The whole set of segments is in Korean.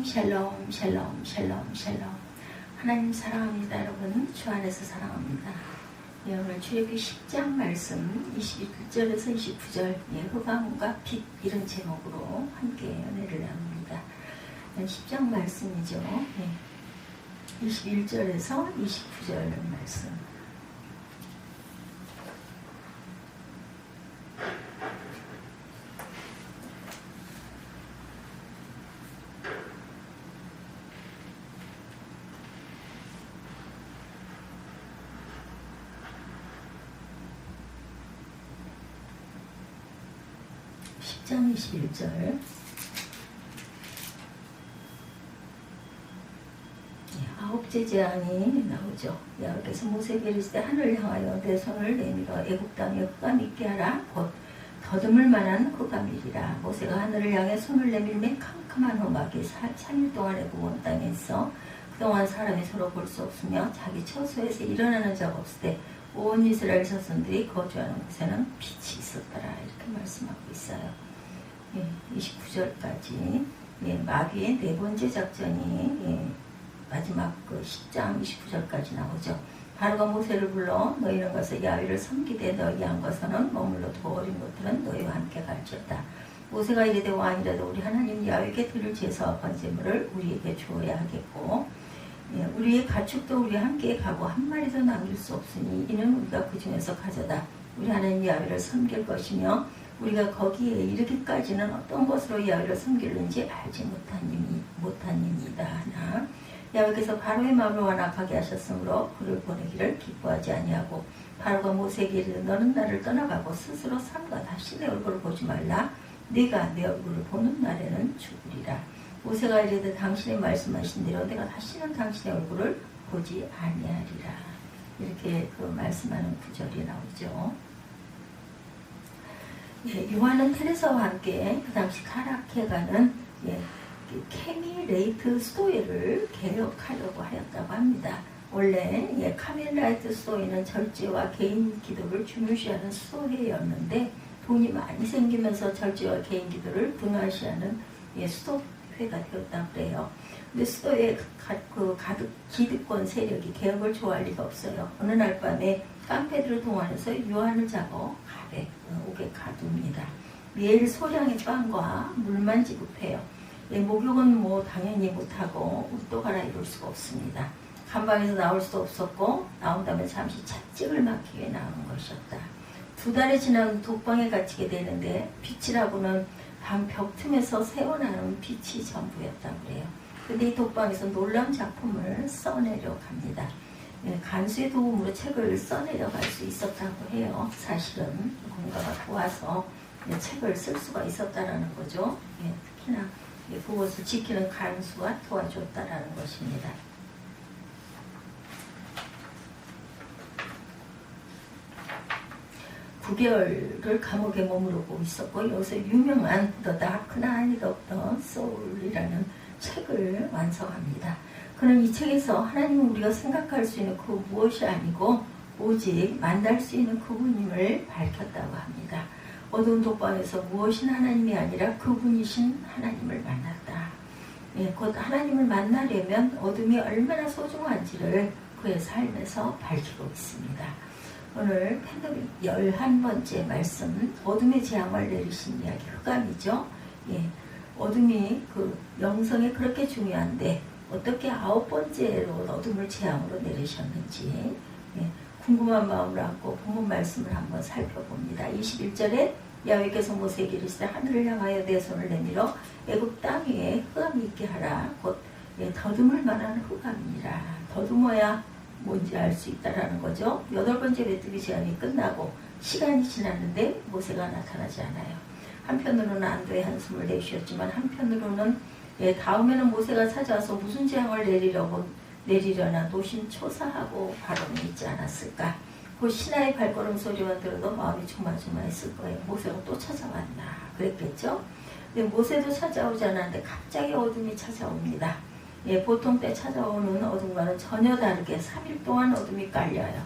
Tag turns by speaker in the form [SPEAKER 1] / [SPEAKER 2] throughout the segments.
[SPEAKER 1] 샬롬 샬롬 샬롬 샬롬. 하나님 사랑합니다. 여러분 주 안에서 사랑합니다. 예, 오늘 출애굽기 10장 말씀 21절에서 29절 예, 흑암과 빛 이런 제목으로 함께 은혜를 나눕니다. 10장 말씀이죠. 예, 21절에서 29절 말씀. 장 21절. 아홉째 재앙이 나오죠. 여호와께서 모세에게 이르시되 하늘을 향하여 내 손을 내밀어 애굽 땅에 흑암 있게 하라. 곧 더듬을 만한 흑암이리라. 모세가 하늘을 향해 손을 내밀매 캄캄한 호막이 3일 동안 애굽 온 땅에 있어 그동안 사람이 서로 볼 수 없으며 자기 처소에서 일어나는 자가 없으되 온 이스라엘 자손들이 거주하는 곳에는 빛이 있었더라. 이렇게 말씀하고 있어요. 29절까지 마귀의 네 번째 작전이 마지막 그 10장 29절까지 나오죠. 바로가 모세를 불러 너희는 가서 야훼를 섬기되 너희 양과서는 머물러 더 어린 것들은 너희와 함께 갈지어다. 모세가 이르되 왕이라도 우리 하나님 야훼에게 드릴 제사와 번제물을 우리에게 주어야 하겠고 우리의 가축도 우리와 함께 가고 한 마리도 남길 수 없으니 이는 우리가 그 중에서 가져다 우리 하나님 야훼를 섬길 것이며 우리가 거기에 이르기까지는 어떤 것으로 야훼를 섬기는지 알지 못하니이다 하나 야훼께서 바로의 마음을 완악하게 하셨으므로 그를 보내기를 기뻐하지 아니하고 바로가 모세에게 이르되 너는 나를 떠나가고 스스로 삼가 다시 내 얼굴을 보지 말라. 네가 내 얼굴을 보는 날에는 죽으리라. 모세가 이르되 당신이 말씀하신 대로 내가 다시는 당신의 얼굴을 보지 아니하리라. 이렇게 그 말씀하는 구절이 나오죠. 요한은 테레사와 함께 그 당시 카라케가는 카밀라이트 스토이를 개혁하려고 하였다고 합니다. 원래 카밀라이트 스토이는 절제와 개인 기도를 중요시하는 스토회였는데 돈이 많이 생기면서 절제와 개인 기도를 등한시하는 스토회가 되었다고 그래요. 근데 스토의 가득 기득권 세력이 개혁을 좋아할 리가 없어요. 어느 날 밤에 깡패들을 동원해서 요한을 잡아 옥에 가둡니다. 매일 소량의 빵과 물만 지급해요. 목욕은 당연히 못하고 옷도 갈아입을 수가 없습니다. 감방에서 나올 수도 없었고 나온다면 잠시 찻집을 맡기 위해 나오는 것이었다. 2달이 지나면 독방에 갇히게 되는데 빛이라고는 방 벽 틈에서 새어나는 빛이 전부였다고 그래요. 근데 이 독방에서 놀라운 작품을 써내려 갑니다. 간수의 도움으로 책을 써내려갈 수 있었다고 해요. 사실은 누군가가 도와서 책을 쓸 수가 있었다라는 거죠. 특히나 그것을 지키는 간수가 도와줬다라는 것입니다. 9개월을 감옥에 머무르고 있었고 여기서 유명한 The Dark Night of the Soul이라는 책을 완성합니다. 그는 이 책에서 하나님은 우리가 생각할 수 있는 그 무엇이 아니고 오직 만날 수 있는 그분임을 밝혔다고 합니다. 어두운 독방에서 무엇인 하나님이 아니라 그분이신 하나님을 만났다. 곧 하나님을 만나려면 어둠이 얼마나 소중한지를 그의 삶에서 밝히고 있습니다. 오늘 팬데믹 11번째 말씀 어둠의 재앙을 내리신 이야기 흑암이죠. 어둠이 그 영성에 그렇게 중요한데 어떻게 9번째로 어둠을 재앙으로 내리셨는지 궁금한 마음을 안고 본문 말씀을 한번 살펴봅니다. 21절에 야훼께서 모세에게 이르시되 하늘을 향하여 내 손을 내밀어 애굽 땅 위에 흑암이 있게 하라. 곧 더듬을 만한 흑암이니라. 더듬어야 뭔지 알 수 있다라는 거죠. 8번째 메뚜기 재앙이 끝나고 시간이 지났는데 모세가 나타나지 않아요. 한편으로는 안도의 한숨을 내쉬었지만 한편으로는 다음에는 모세가 찾아와서 무슨 재앙을 내리려나 노심초사하고 바람이 있지 않았을까. 그 신하의 발걸음 소리만 들어도 마음이 조마조마했을 거예요. 모세가 또 찾아왔나 그랬겠죠. 근데 모세도 찾아오지 않았는데 갑자기 어둠이 찾아옵니다. 보통 때 찾아오는 어둠과는 전혀 다르게 3일 동안 어둠이 깔려요.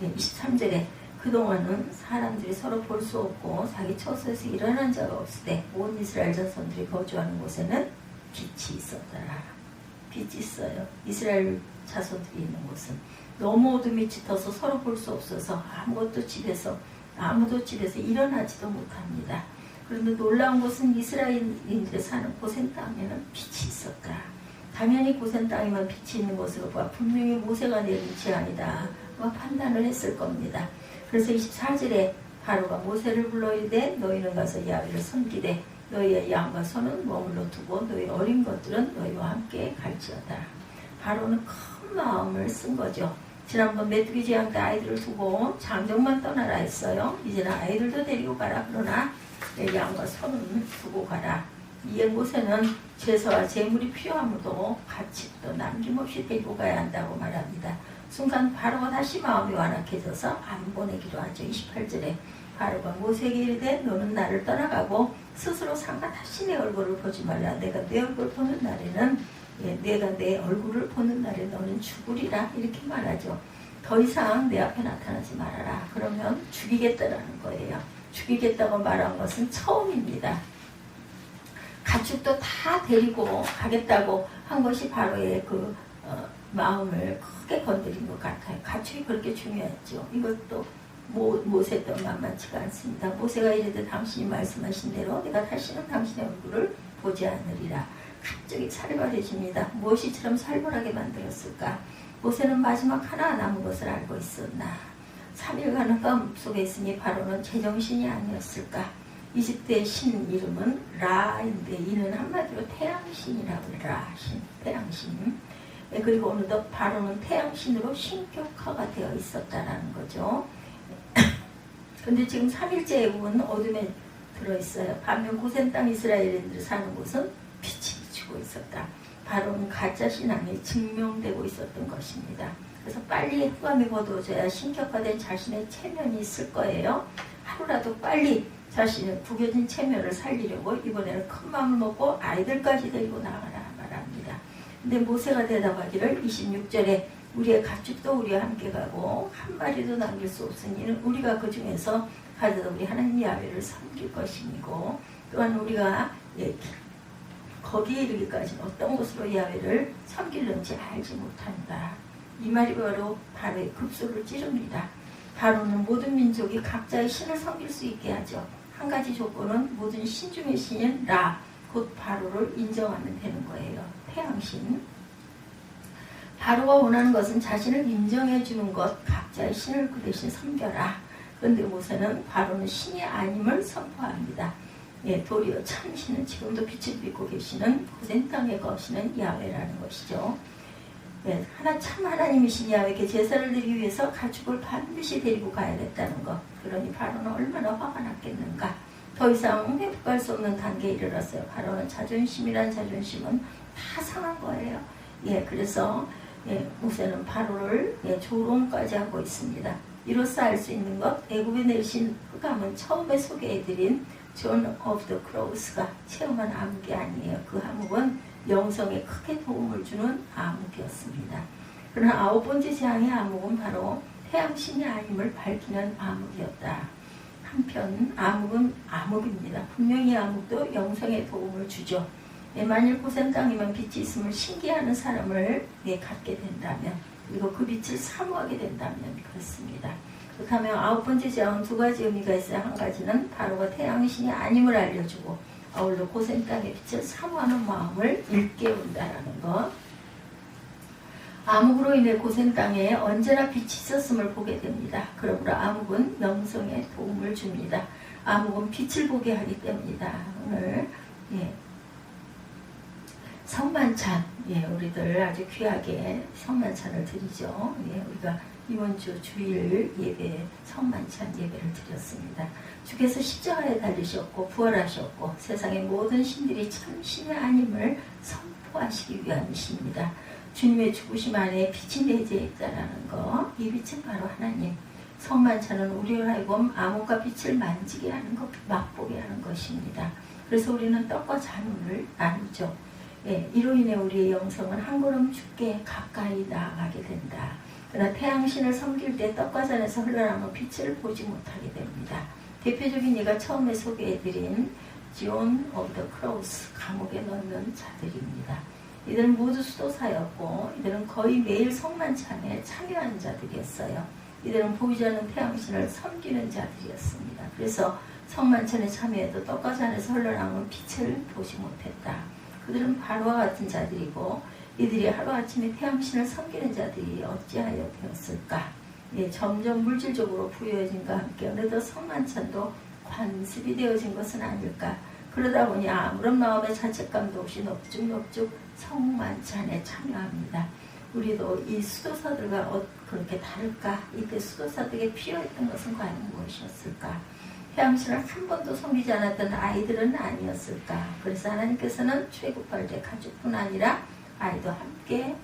[SPEAKER 1] 23절에 그동안은 사람들이 서로 볼 수 없고 자기 처소에서 일어난 자가 없을 때 온 이스라엘 자손들이 거주하는 곳에는 빛이 있었더라. 빛이 있어요. 이스라엘 자손들이 있는 곳은 너무 어둠이 짙어서 서로 볼 수 없어서 아무도 집에서 일어나지도 못합니다. 그런데 놀라운 것은 이스라엘인들이 사는 고센 땅에는 빛이 있었다. 당연히 고센 땅에만 빛이 있는 것으로 봐 분명히 모세가 내린 제안이다 판단을 했을 겁니다. 그래서 24절에 바로가 모세를 불러 이르되 너희는 가서 야훼를 섬기되 너희의 양과 소는 머물러 두고 너희 어린 것들은 너희와 함께 갈지어다. 바로는 큰 마음을 쓴 거죠. 지난번 메뚜기 재앙 때 아이들을 두고 장정만 떠나라 했어요. 이제는 아이들도 데리고 가라. 그러나 내 양과 소는 두고 가라. 이에 모세는 제사와 제물이 필요하므로 같이 또 남김없이 데리고 가야 한다고 말합니다. 순간 바로가 다시 마음이 완악해져서 안 보내기로 하죠. 28절에 바로가 모세에게 이르되 너는 나를 떠나가고 스스로 삼가 다시 내 얼굴을 보지 말라. 내가 내 얼굴을 보는 날에는 내가 내 얼굴을 보는 날에 너는 죽으리라. 이렇게 말하죠. 더 이상 내 앞에 나타나지 말아라. 그러면 죽이겠다라는 거예요. 죽이겠다고 말한 것은 처음입니다. 가축도 다 데리고 가겠다고 한 것이 바로의 마음을 크게 건드린 것 같아요. 가축이 그렇게 중요했죠. 이것도 모세 또한 만만치가 않습니다. 모세가 이르되 당신이 말씀하신 대로 내가 다시는 당신의 얼굴을 보지 않으리라. 갑자기 살벌해집니다. 무엇이 이처럼 살벌하게 만들었을까? 모세는 마지막 하나 남은 것을 알고 있었나? 3일간의 감 속에 있으니 바로는 제정신이 아니었을까? 이집트의 신 이름은 라인데 이는 한마디로 태양신이라고 해요. 라신, 태양신. 그리고 어느덧 바로는 태양신으로 신격화가 되어 있었다는 거죠. 근데 지금 3일째 애국은 어둠에 들어있어요. 반면 고센 땅 이스라엘인들이 사는 곳은 빛이 비추고 있었다. 바로는 가짜 신앙이 증명되고 있었던 것입니다. 그래서 빨리 흑암이 거두어져야 신격화된 자신의 체면이 있을 거예요. 하루라도 빨리 자신의 구겨진 체면을 살리려고 이번에는 큰 마음을 먹고 아이들까지 데리고 나가라 말합니다. 근데 모세가 대답하기를 26절에 우리의 가축도 우리와 함께 가고 한 마리도 남길 수 없으니 우리가 그 중에서 가져다 우리 하나님 야훼를 섬길 것이고 또한 우리가 거기에 이르기까지는 어떤 것으로 야훼를 섬길는지 알지 못한다. 이 말이 바로 바로의 급소를 찌릅니다. 바로는 모든 민족이 각자의 신을 섬길 수 있게 하죠. 한 가지 조건은 모든 신 중의 신인 라, 곧 바로를 인정하면 되는 거예요. 태양신. 바로가 원하는 것은 자신을 인정해 주는 것, 각자의 신을 그 대신 섬겨라. 그런데 모세는 바로는 신이 아님을 선포합니다. 도리어 참신은 지금도 빛을 비고 계시는 고센 땅에 거시는 야훼라는 것이죠. 참 하나님이신 야훼에게 제사를 드리기 위해서 가축을 반드시 데리고 가야겠다는 것. 그러니 바로는 얼마나 화가 났겠는가. 더 이상 회복할 수 없는 단계에 이르렀어요. 바로는 자존심이란 자존심은 다 상한 거예요. 그래서 모세는 바로를 조롱까지 하고 있습니다. 이로써 알 수 있는 것, 애굽에 내신 흑암은 처음에 소개해드린 존 오브 더 크로우스가 체험한 암흑이 아니에요. 그 암흑은 영성에 크게 도움을 주는 암흑이었습니다. 그러나 9번째 재앙의 암흑은 바로 태양신이 아님을 밝히는 암흑이었다. 한편 암흑은 암흑입니다. 분명히 암흑도 영성에 도움을 주죠. 만일 고센 땅에만 빛이 있음을 신기하는 사람을 갖게 된다면 그리고 그 빛을 사모하게 된다면 그렇습니다. 그렇다면 9번째 재앙은 두 가지 의미가 있어요. 한 가지는 바로가 태양신이 아님을 알려주고 아울러 고센 땅의 빛을 사모하는 마음을 일깨운다라는 것. 암흑으로 인해 고센 땅에 언제나 빛이 있었음을 보게 됩니다. 그러므로 암흑은 영성에 도움을 줍니다. 암흑은 빛을 보게 하기 때문이다. 오늘 성만찬, 우리들 아주 귀하게 성만찬을 드리죠. 우리가 이번 주 주일 예배, 성만찬 예배를 드렸습니다. 주께서 십자가에 달리셨고 부활하셨고 세상의 모든 신들이 참 신이 아님을 선포하시기 위함이십니다. 주님의 죽으심 안에 빛이 내재해 있다는 것, 이 빛은 바로 하나님. 성만찬은 우리를 하여금 암흑과 빛을 만지게 하는 것, 맛보게 하는 것입니다. 그래서 우리는 떡과 잔을 나누죠. 이로 인해 우리의 영성은 한 걸음 주께 가까이 나아가게 된다. 그러나 태양신을 섬길 때 떡과 잔에서 흘러나오는 빛을 보지 못하게 됩니다. 대표적인 예가 처음에 소개해드린 존 오브 더 크로스, 감옥에 넣는 자들입니다. 이들은 모두 수도사였고 이들은 거의 매일 성만찬에 참여한 자들이었어요. 이들은 보이지 않는 태양신을 섬기는 자들이었습니다. 그래서 성만찬에 참여해도 떡과지 안에서 흘러나오는 빛을 보지 못했다. 그들은 바로와 같은 자들이고 이들이 하루아침에 태양신을 섬기는 자들이 어찌하여 되었을까? 예, 점점 물질적으로 부유해진과 함께 어느덧 성만찬도 관습이 되어진 것은 아닐까? 그러다 보니 아무런 마음의 자책감도 없이 넙죽넙죽 성만찬에 참여합니다. 우리도 이 수도사들과 그렇게 다를까? 이때 수도사들에게 필요했던 것은 과연 무엇이었을까? 태양신을 한 번도 섬기지 않았던 아이들은 아니었을까? 그래서 하나님께서는 출애굽할 가족뿐 아니라 아이도 함께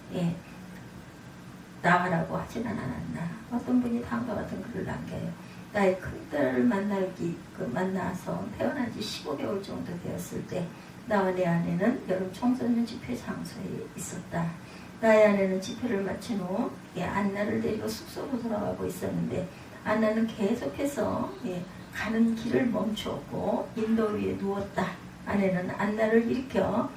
[SPEAKER 1] 나가라고 하지는 않았나? 어떤 분이 다음과 같은 글을 남겨요. 나의 큰딸을 만나서 태어난 지 15개월 정도 되었을 때 나와 내 아내는 여름 청소년 집회 장소에 있었다. 나의 아내는 집회를 마친 후 안나를 데리고 숙소로 돌아가고 있었는데 안나는 계속해서 가는 길을 멈추었고 인도 위에 누웠다. 아내는 안나를 일으켜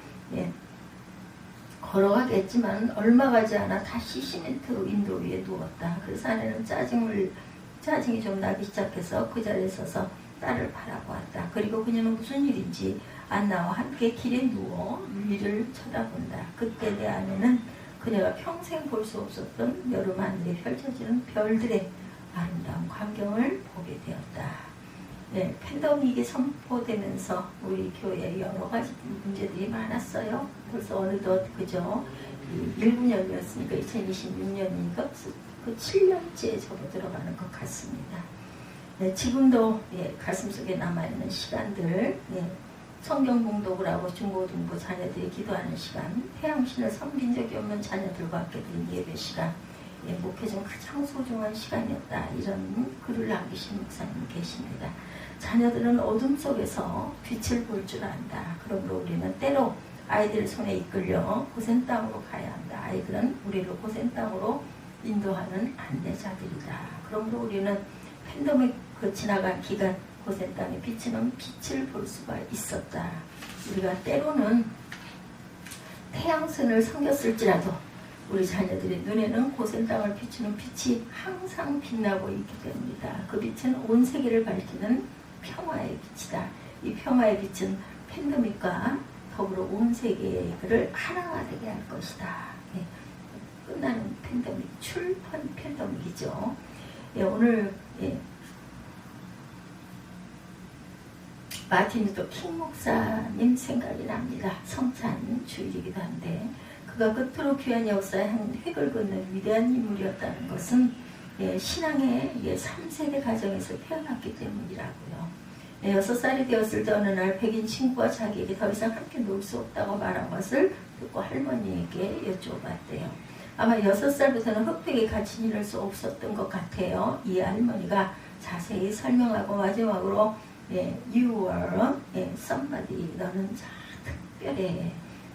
[SPEAKER 1] 걸어가게 했지만 얼마 가지 않아 다시 시멘트 인도 위에 누웠다. 그래서 아내는 짜증이 좀 나기 시작해서 그 자리에 서서 딸을 바라보았다. 그리고 그녀는 무슨 일인지 안나와 함께 길에 누워 위를 쳐다본다. 그때 내 아내는 그녀가 평생 볼 수 없었던 여름 하늘에 펼쳐지는 별들의 아름다운 광경을 보게 되었다. 팬데믹이 선포되면서 우리 교회에 여러 가지 문제들이 많았어요. 벌써 어느덧 그저 19년이었으니까 2026년이니까 그 7년째 접어들어가는 것 같습니다. 지금도 가슴속에 남아있는 시간들, 성경 봉독을 하고 중고등부 자녀들이 기도하는 시간, 태양신을 섬긴 적이 없는 자녀들과 함께 드린 예배 시간, 목회 중 가장 소중한 시간이었다. 이런 글을 남기신 목사님 계십니다. 자녀들은 어둠 속에서 빛을 볼 줄 안다. 그러므로 우리는 때로 아이들의 손에 이끌려 고센 땅으로 가야 한다. 아이들은 우리를 고센 땅으로 인도하는 안내자들이다. 그러므로 우리는 팬데믹 지나간 기간 고센 땅에 비치는 빛을 볼 수가 있었다. 우리가 때로는 태양선을 섬겼을지라도 우리 자녀들의 눈에는 고센 땅을 비추는 빛이 항상 빛나고 있기 때문이다. 그 빛은 온 세계를 밝히는 평화의 빛이다. 이 평화의 빛은 팬데믹과 더불어 온 세계를 하나가 되게 할 것이다. 끝나는 팬데믹, 출판 팬데믹이죠. 오늘 마틴 루터 킹 목사님 생각이 납니다. 성찬 주일이기도 한데 그가 끝으로 귀한 역사에 한 획을 긋는 위대한 인물이었다는 것은 신앙의 3세대 가정에서 태어났기 때문이라고요. 6살이 되었을 때 어느 날 백인 친구가 자기에게 더 이상 함께 놀 수 없다고 말한 것을 듣고 할머니에게 여쭤봤대요. 아마 6살부터는 흑백에 같이 지낼 수 없었던 것 같아요. 이 할머니가 자세히 설명하고 마지막으로 You are somebody, 너는 자 특별해.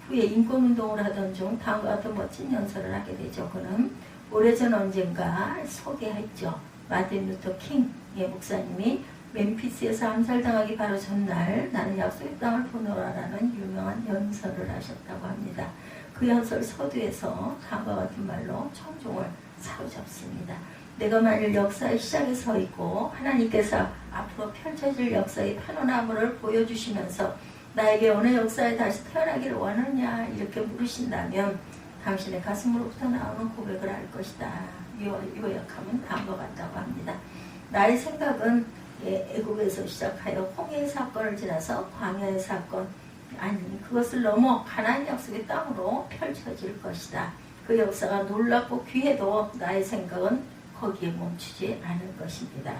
[SPEAKER 1] 후에 인권운동을 하던 중 다음과 같은 멋진 연설을 하게 되죠. 그는 오래전 언젠가 소개했죠. 마틴 루터 킹 목사님이 멤피스에서 암살당하기 바로 전날 나는 약속의 땅을 보노라라는 유명한 연설을 하셨다고 합니다. 그 연설 서두에서 다음과 같은 말로 청중을 사로잡습니다. 내가 만일 역사의 시작에 서 있고 하나님께서 앞으로 펼쳐질 역사의 파노라마를 보여주시면서 나에게 어느 역사에 다시 태어나기를 원하냐 이렇게 물으신다면 당신의 가슴으로부터 나오는 고백을 할 것이다. 요약하면 다음과 같다고 합니다. 나의 생각은 애국에서 시작하여 홍해의 사건을 지나서 광야의 사건, 아니 그것을 넘어 가나안 약속의 땅으로 펼쳐질 것이다. 그 역사가 놀랍고 귀해도 나의 생각은 거기에 멈추지 않을 것입니다.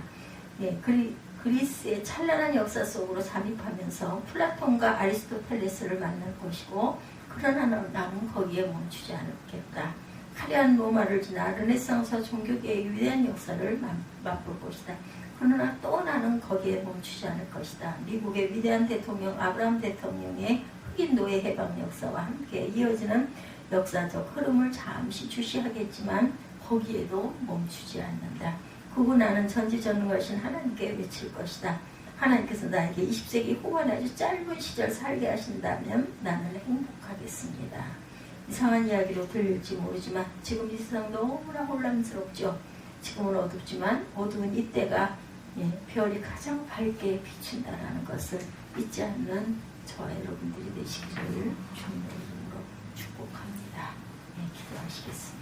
[SPEAKER 1] 그리스의 찬란한 역사 속으로 잠입하면서 플라톤과 아리스토텔레스를 만날 것이고 그러나 나는 거기에 멈추지 않겠다. 화려한 로마를 지나 르네상스와 종교계의 위대한 역사를 맛볼 것이다. 그러나 또 나는 거기에 멈추지 않을 것이다. 미국의 위대한 대통령 아브라함 대통령의 흑인 노예 해방 역사와 함께 이어지는 역사적 흐름을 잠시 주시하겠지만 거기에도 멈추지 않는다. 그후 나는 전지전능하신 하나님께 외칠 것이다. 하나님께서 나에게 20세기 후반에 아주 짧은 시절 살게 하신다면 나는 행복하겠습니다. 이상한 이야기로 들릴지 모르지만 지금 이 세상 너무나 혼란스럽죠. 지금은 어둡지만 어두운 이때가 별이 가장 밝게 비춘다라는 것을 잊지 않는 저와 여러분들이 되시기를 주님의 이름으로 축복합니다. 기도하시겠습니다.